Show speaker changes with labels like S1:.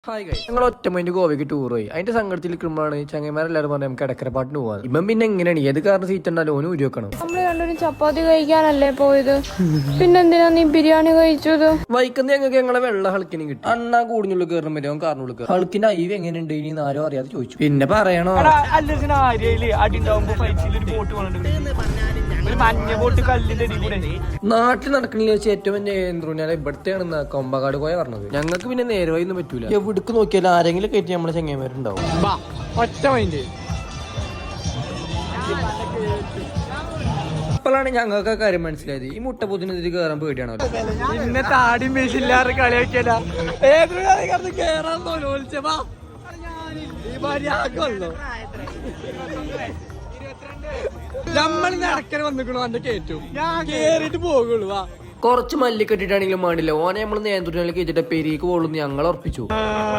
S1: Hi guys, ഞങ്ങൾ ഒറ്റമൈൻഡ് ഗോവയ്ക്ക് tour പോയി. അതിന്റെ സങ്കടത്തിൽ നിൽക്കുമ്പോഴാണ് ചങ്ങന്മാരെല്ലാരും പറഞ്ഞു നമുക്ക് എടക്കരപ്പാട്ടിന് പോകാൻ. ഇപ്പം പിന്നെ എങ്ങനെയാണ് ഏത് കാരണം സീറ്റ് ഉണ്ടാലും ഓന് ഊരി വെക്കണം.
S2: നമ്മള് രണ്ടൊരു ചപ്പാത്തി കഴിക്കാനല്ലേ പോയത്, പിന്നെന്തിനാ നീ ബിരിയാണി കഴിച്ചത്?
S1: വൈക്കുന്ന ഞങ്ങൾക്ക് ഞങ്ങളെ വെള്ള ഹൾക്കിനും കിട്ടി. അണ്ണാ കൂടുന്നുള്ളു കയറും പറ്റും കാറിനുള്ളിൽ കയറും. ഹൾക്കിന്റെ അയവ് എങ്ങനെയുണ്ട് ഇനി ആരും അറിയാതെ ചോദിച്ചു. പിന്നെ പറയണോ നാട്ടിൽ നടക്കണില്ല വെച്ച് ഏറ്റവും ഞാൻ ഇവിടത്തെയാണ് കൊമ്പകാട് പോയ പറഞ്ഞത്. ഞങ്ങൾക്ക് പിന്നെ നേരെ വൈന്ന് പറ്റൂല. എവിടേക്ക് നോക്കിയാലും ആരെങ്കിലും കയറ്റി നമ്മളെ ചങ്ങന്മാരുണ്ടാവും. അപ്പോഴാണ് ഞങ്ങൾക്ക് കാര്യം മനസ്സിലായത്, ഈ മുട്ടപ്പൂത്തിന് ഇതിൽ കയറാൻ പേടിയാണോ.
S3: പിന്നെ താടിയും പേശില്ലാറ് കളിയാക്കിയല്ല കേറാൻ തോലോത്സവാ നമ്മൾ നടക്കൽ വന്നിക്കണോ എന്റെ കേറ്റും കേറിട്ട് പോകുള്ളൂ. വാ,
S1: കുറച്ച് മല്ലിക്കെട്ടിട്ടാണെങ്കിലും വേണ്ടില്ല ഓനെ നമ്മൾ നേന്ത്രൂരിലേക്ക് കയറ്റിട്ട് പെരീക്ക് പോകുള്ളൂ ഞങ്ങൾ ഉറപ്പിച്ചു.